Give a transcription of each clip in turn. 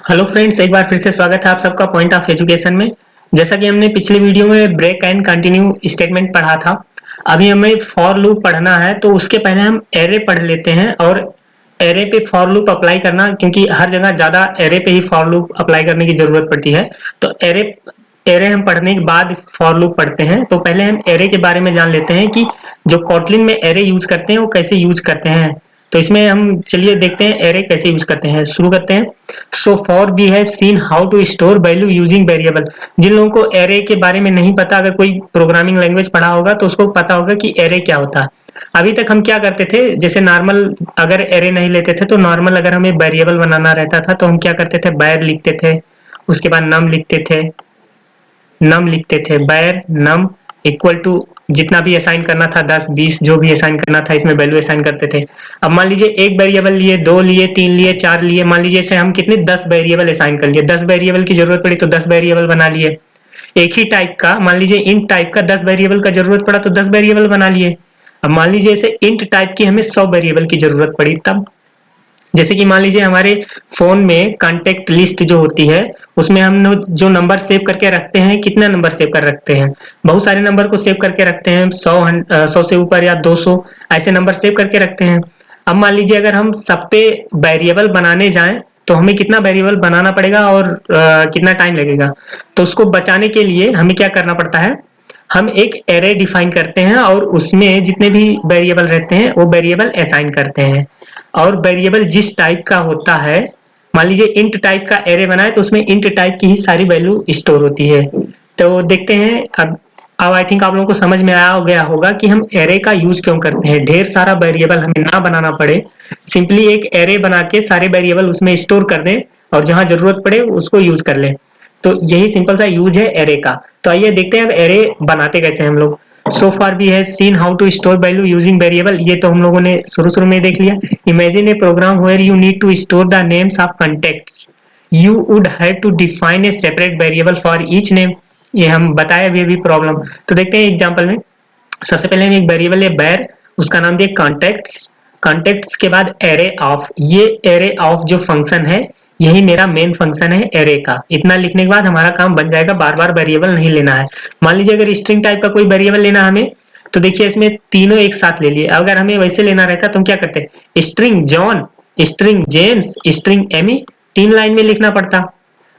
Hello friends, एक बार फिर से स्वागत है आप सबका पॉइंट ऑफ एजुकेशन में। जैसा कि हमने पिछले वीडियो में ब्रेक एंड कंटिन्यू स्टेटमेंट पढ़ा था, अभी हमें फॉर लूप पढ़ना है। तो उसके पहले हम एरे पढ़ लेते हैं और एरे पे फॉर लूप अप्लाई करना, क्योंकि हर जगह ज़्यादा एरे पे ही फॉर लूप अप्लाई करने की ज़रूरत पड़ती है। तो एरे एरे हम पढ़ने के बाद फॉर लूप पढ़ते हैं। तो पहले हम एरे के बारे में जान लेते हैं कि जो कॉटलिन में एरे यूज करते हैं वो कैसे यूज करते हैं। तो इसमें हम चलिए देखते हैं एरे कैसे यूज करते हैं। शुरू करते हैं। So for we have seen how to store value using variable. जिन लोगों को एरे के बारे में नहीं पता, अगर कोई प्रोग्रामिंग लैंग्वेज पढ़ा होगा तो उसको पता होगा कि एरे क्या होता है। अभी तक हम क्या करते थे, जैसे नॉर्मल अगर एरे नहीं लेते थे तो नॉर्मल अगर हमें वेरिएबल बनाना रहता था तो हम क्या करते थे, बैर लिखते थे, उसके बाद नम लिखते थे बैर नम इक्वल टू जितना भी असाइन करना था, 10 20 जो भी असाइन करना था इसमें वैल्यू असाइन करते थे। अब मान लीजिए एक वेरिएबल लिए, दो लिए, तीन लिए, चार लिए, मान लीजिए इसे हम कितने 10 वेरिएबल असाइन कर लिए, 10 वेरिएबल की जरूरत पड़ी तो 10 वेरिएबल बना लिए। एक ही टाइप का, मान लीजिए इंट टाइप का 10 वेरिएबल का जरूरत पड़ा तो 10 वेरिएबल बना लिए। अब मान लीजिए इसे इंट टाइप की हमें 100 वेरिएबल की जरूरत पड़ी, तब जैसे कि मान लीजिए हमारे फोन में कांटेक्ट लिस्ट जो होती है उसमें हम जो नंबर सेव करके रखते हैं, कितना नंबर सेव कर रखते हैं, बहुत सारे नंबर को सेव करके रखते हैं, 100 से ऊपर या 200 ऐसे नंबर सेव करके रखते हैं। अब मान लीजिए अगर हम सब पे वेरिएबल बनाने जाएं तो हमें कितना वेरिएबल बनाना पड़ेगा और कितना टाइम लगेगा। तो उसको बचाने के लिए हमें क्या करना पड़ता है, हम एक एरे डिफाइन करते हैं और उसमें जितने भी वेरिएबल रहते हैं वो वेरिएबल असाइन करते हैं। और वेरिएबल जिस टाइप का होता है, मान लीजिए इंट टाइप का एरे बनाए तो उसमें इंट टाइप की ही सारी वैल्यू स्टोर होती है। तो देखते हैं। अब आई थिंक आप लोगों को समझ में आया गया होगा कि हम एरे का यूज क्यों करते हैं। ढेर सारा वेरिएबल हमें ना बनाना पड़े, सिंपली एक एरे बना के सारे वेरिएबल उसमें स्टोर कर दें और जहां जरूरत पड़े उसको यूज कर लें। तो यही सिंपल सा यूज है एरे का। तो आइए देखते हैं अब एरे बनाते कैसे हम लोग। So far we have seen how to store value using variable, ये तो हम लोगों ने शुरू में देख लिया। Imagine a program where you need to store the names of contacts, you would have to define a separate variable for each name. ये हम बताए अभी प्रॉब्लम। तो देखते हैं एग्जांपल में। सबसे पहले हम एक वेरिएबल है बैर, उसका नाम दिए कॉन्टेक्ट्स। कॉन्टेक्ट्स के बाद एरे ऑफ, ये एरे ऑफ जो फंक्शन है यही मेरा मेन फंक्शन है एरे का। इतना लिखने के बाद हमारा काम बन जाएगा, बार बार वेरिएबल नहीं लेना है। मान लीजिए अगर स्ट्रिंग टाइप का कोई वेरिएबल लेना है हमें, तो देखिए इसमें तीनों एक साथ ले लिए। अगर हमें वैसे लेना रहता तो हम क्या करते, string John, string James, string Amy, 3 line में लिखना पड़ता।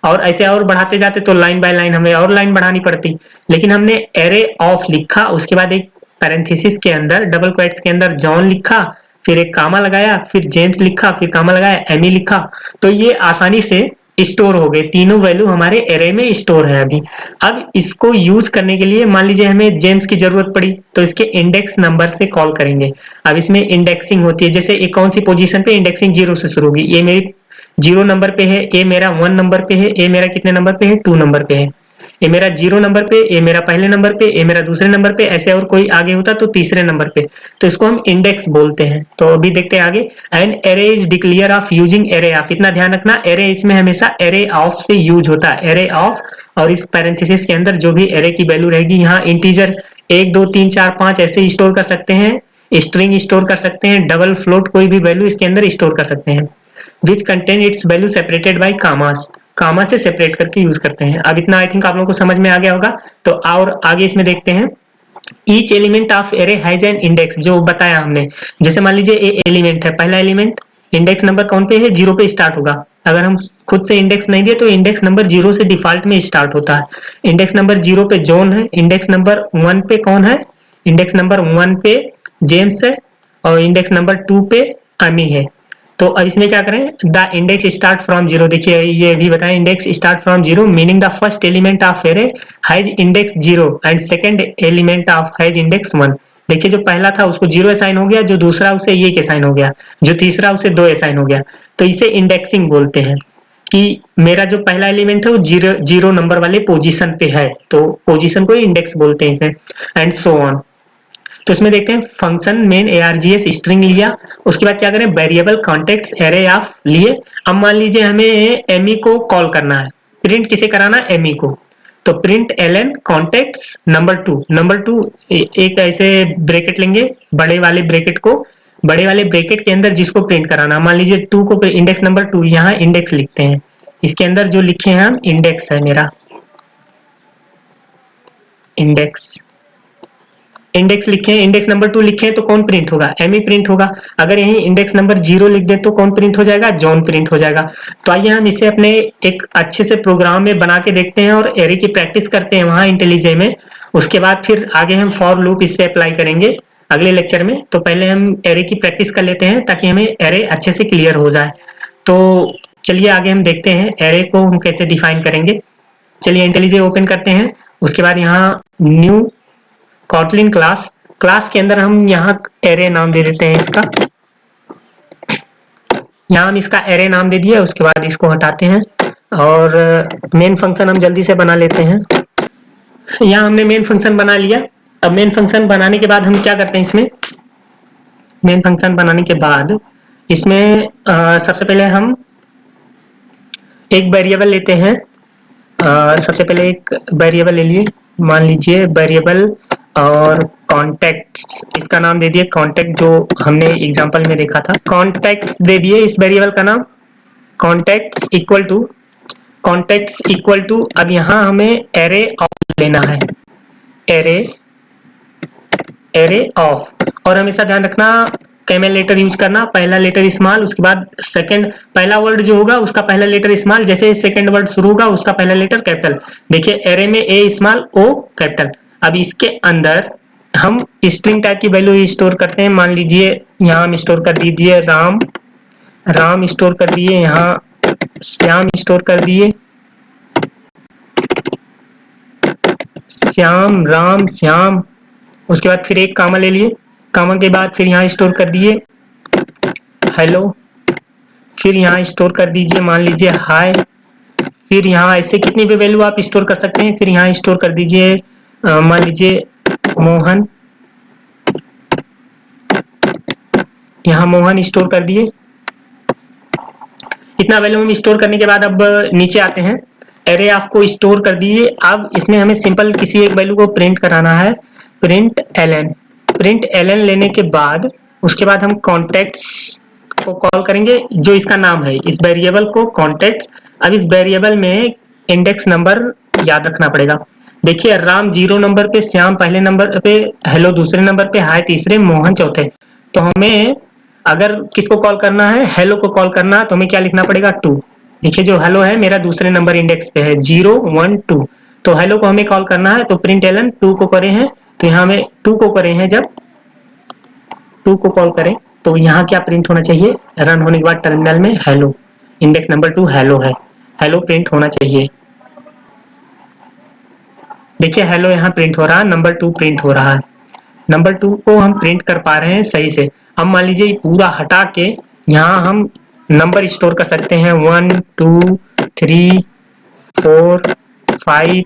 और ऐसे और बढ़ाते जाते तो लाइन बाय लाइन हमें और लाइन बढ़ानी पड़ती। लेकिन हमने एरे ऑफ लिखा, उसके बाद एक पैरेंथेसिस के अंदर डबल क्वोट्स के अंदर जॉन लिखा, फिर एक कामा लगाया, फिर जेम्स लिखा, फिर कामा लगाया, एमी लिखा। तो ये आसानी से स्टोर हो गए, तीनों वैल्यू हमारे एरे में स्टोर है अभी। अब इसको यूज करने के लिए मान लीजिए हमें जेम्स की जरूरत पड़ी तो इसके इंडेक्स नंबर से कॉल करेंगे। अब इसमें इंडेक्सिंग होती है, जैसे एक कौन सी पोजीशन पे इंडेक्सिंग 0 से शुरू होगी, ये मेरी 0 नंबर पे है, ए मेरा 1 नंबर पे है, ए मेरा कितने नंबर पे है, 2 नंबर पे है, ए मेरा 0 नंबर पे, ए मेरा पहले नंबर पे, ए मेरा दूसरे नंबर पे, ऐसे और कोई आगे होता तो तीसरे नंबर पे। तो इसको हम इंडेक्स बोलते हैं। तो अभी देखते हैं आगे। An array is declare of using array of, इतना ध्यान रखना एरे इसमें हमेशा एरे ऑफ से यूज होता है, एरे ऑफ। और इस पैरेंथेसिस के अंदर जो भी एरे की वैल्यू रहेगी, यहाँ इंटीजर 1 2 3 4 5 ऐसे स्टोर कर सकते हैं, स्ट्रिंग स्टोर कर सकते हैं, डबल फ्लोट कोई भी वैल्यू इसके अंदर स्टोर कर सकते हैं। Which contain it's value separated by कामास, कामा से सेपरेट करके यूज करते हैं। अब इतना आई थिंक आप लोगों को समझ में आ गया होगा। तो और आगे इसमें देखते हैं। Each element of array has an index, जो बताया हमने। जैसे मान लीजिए ए एलिमेंट है, पहला एलिमेंट इंडेक्स नंबर कौन पे है, 0 पे स्टार्ट होगा। अगर हम खुद से इंडेक्स नहीं दिए तो इंडेक्स नंबर 0 से डिफॉल्ट में स्टार्ट होता है। इंडेक्स नंबर 0 पे जॉन है, इंडेक्स नंबर 1 पे कौन है, इंडेक्स नंबर 1 पे जेम्स है, और इंडेक्स नंबर 2 पे अमी है। तो अब इसमें क्या करें, द इंडेक्स स्टार्ट फ्रॉम 0, देखिए ये भी बताएं, index start from 0 meaning the first element of array has index 0 and second element of has index 1। देखिए जो पहला था उसको 0 असाइन हो गया, जो दूसरा उसे 1 असाइन हो गया, जो तीसरा उसे 2 असाइन हो गया। तो इसे इंडेक्सिंग बोलते हैं कि मेरा जो पहला एलिमेंट है वो 0 नंबर वाले पोजीशन पे है, तो पोजीशन को इंडेक्स बोलते हैं इसमें। And so on. तो इसमें देखते हैं फंक्शन मेन args स्ट्रिंग लिया, उसके बाद क्या करें, वेरिएबल कॉन्टेक्ट्स एरे ऑफ लिए। अब मान लीजिए हमें एमी को कॉल करना है, प्रिंट किसे कराना है, एमी को। तो print Alan contacts number two एक ऐसे ब्रैकेट लेंगे, बड़े वाले ब्रैकेट को, बड़े वाले ब्रैकेट के अंदर जिसको प्रिंट कराना, मान लीजिए 2 को इंडेक्स नंबर 2, यहाँ इंडेक्स लिखते हैं। इसके अंदर जो लिखे हैं हम इंडेक्स है मेरा, इंडेक्स इंडेक्स लिखे हैं, इंडेक्स नंबर 2 लिखे हैं तो कौन प्रिंट होगा, एम ही प्रिंट होगा। अगर यही इंडेक्स नंबर 0 लिख दे तो कौन प्रिंट हो जाएगा, जॉन प्रिंट हो जाएगा। तो आइए हम इसे अपने एक अच्छे से प्रोग्राम में बना के देखते हैं और एरे की प्रैक्टिस करते हैं वहां इंटेलिजे में। उसके बाद फिर आगे हम फॉर लूप इस पे अप्लाई करेंगे अगले लेक्चर में। तो पहले हम एरे की प्रैक्टिस कर लेते हैं ताकि हमें एरे अच्छे से क्लियर हो जाए। तो चलिए आगे हम देखते हैं एरे को हम कैसे डिफाइन करेंगे। चलिए इंटेलिजे ओपन करते हैं। उसके बाद यहाँ न्यू कॉटलिन क्लास, क्लास के अंदर हम यहाँ एरे नाम दे देते हैं इसका। यहाँ हम इसका एरे नाम दे दिए, उसके बाद इसको हटाते हैं और मेन फंक्शन हम जल्दी से बना लेते हैं। यहाँ हमने मेन फंक्शन बना लिया। अब मेन फंक्शन बनाने के बाद हम क्या करते हैं, इसमें मेन फंक्शन बनाने के बाद इसमें सबसे पहले हम एक वेरिएबल लेते हैं। सबसे पहले एक वेरिएबल ले लिए, मान लीजिए वेरिएबल और कॉन्टेक्ट्स, इसका नाम दे दिए कॉन्टेक्ट, जो हमने एग्जांपल में देखा था। कॉन्टेक्ट्स दे दिए इस वेरिएबल का नाम कॉन्टेक्ट्स इक्वल टू अब यहाँ हमें एरे ऑफ लेना है, एरे ऑफ। और हमेशा ध्यान रखना कैमल लेटर यूज करना, पहला लेटर स्मॉल, उसके बाद सेकंड, पहला वर्ड जो होगा उसका पहला लेटर स्मॉल, जैसे सेकंड वर्ड शुरू होगा उसका पहला लेटर कैपिटल। देखिए एरे में ए स्मॉल ओ कैपिटल। अब इसके अंदर हम स्ट्रिंग टाइप की वैल्यू स्टोर करते हैं। मान लीजिए यहाँ हम स्टोर कर दीजिए राम स्टोर कर दिए, यहाँ श्याम स्टोर कर दिए, श्याम राम श्याम। उसके बाद फिर एक कामा ले लिए, कामा के बाद फिर यहाँ स्टोर कर दिए हेलो, फिर यहाँ स्टोर कर दीजिए मान लीजिए हाय, फिर यहाँ ऐसे कितनी भी वैल्यू आप स्टोर कर सकते हैं। फिर यहाँ स्टोर कर दीजिए मान लीजिए मोहन, यहाँ मोहन स्टोर कर दिए। इतना वैल्यू हम स्टोर करने के बाद अब नीचे आते हैं, एरे ऑफ को स्टोर कर दिए। अब इसमें हमें सिंपल किसी एक वैल्यू को प्रिंट कराना है, प्रिंट एलन लेने के बाद उसके बाद हम कॉन्टेक्ट्स को कॉल करेंगे, जो इसका नाम है इस वेरिएबल को कॉन्टेक्ट्स। अब इस वेरिएबल में इंडेक्स नंबर याद रखना पड़ेगा। देखिए राम 0 नंबर पे, श्याम पहले नंबर पे, हेलो दूसरे नंबर पे, हाय तीसरे, मोहन चौथे। तो हमें अगर किसको कॉल करना है, हेलो को कॉल करना है, तो हमें क्या लिखना पड़ेगा 2। देखिए जो हेलो है मेरा दूसरे नंबर इंडेक्स पे है 0 1 2, तो हेलो को हमें कॉल करना है। तो प्रिंट एलन 2 को करे हैं, तो यहाँ हमें 2 को करे हैं, जब 2 को कॉल करें तो यहाँ क्या प्रिंट होना चाहिए, रन होने के बाद टर्मिनल में हेलो, इंडेक्स नंबर 2 हेलो है, हेलो प्रिंट होना चाहिए। देखिए हेलो यहाँ प्रिंट हो रहा है, नंबर 2 प्रिंट हो रहा है, नंबर 2 को हम प्रिंट कर पा रहे हैं सही से। अब मान लीजिए पूरा हटा के यहाँ हम नंबर स्टोर कर सकते हैं 1 2 3 4 5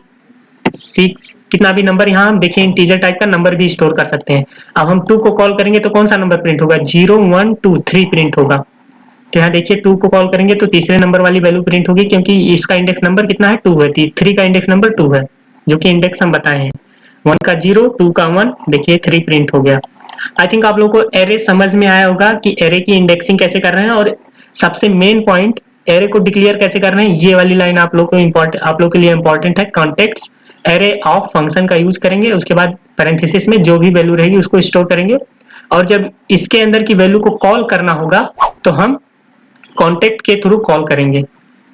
6, कितना भी नंबर यहाँ हम देखिए इंटीजर टाइप का नंबर भी स्टोर कर सकते हैं। अब हम 2 को कॉल करेंगे तो कौन सा नंबर प्रिंट होगा, 0 1 2 3 प्रिंट होगा। तो यहाँ देखिए 2 को कॉल करेंगे तो तीसरे नंबर वाली वैल्यू प्रिंट होगी, क्योंकि इसका इंडेक्स नंबर कितना है 2 है, 3 का इंडेक्स नंबर 2 है, जो कि इंडेक्स हम बताए हैं। 1 का 0 2 का 1, देखिए 3 प्रिंट हो गया। आई थिंक आप लोगों को एरे समझ में आया होगा कि एरे की इंडेक्सिंग कैसे कर रहे हैं, और सबसे मेन पॉइंट एरे को डिक्लेयर कैसे कर रहे हैं। ये वाली लाइन आप लोग के लिए इंपॉर्टेंट है। कॉन्टेक्ट्स एरे ऑफ फंक्शन का यूज करेंगे, उसके बाद पैरेंथेसिस में जो भी वैल्यू रहेगी उसको स्टोर करेंगे, और जब इसके अंदर की वैल्यू को कॉल करना होगा तो हम कॉन्टेक्ट के थ्रू कॉल करेंगे,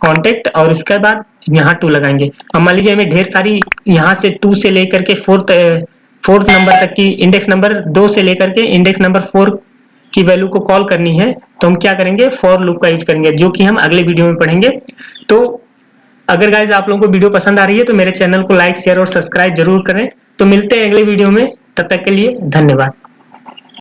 कॉन्टेक्ट, और उसके बाद यहाँ 2 लगाएंगे। अब मान लीजिए हमें ढेर सारी यहाँ से 2 से लेकर के फोर्थ नंबर तक की, इंडेक्स नंबर 2 से लेकर के इंडेक्स नंबर 4 की वैल्यू को कॉल करनी है, तो हम क्या करेंगे, फॉर लूप का यूज करेंगे, जो कि हम अगले वीडियो में पढ़ेंगे। तो अगर गाइज आप लोगों को वीडियो पसंद आ रही है तो मेरे चैनल को लाइक शेयर और सब्सक्राइब जरूर करें। तो मिलते हैं अगले वीडियो में, तब तक के लिए धन्यवाद।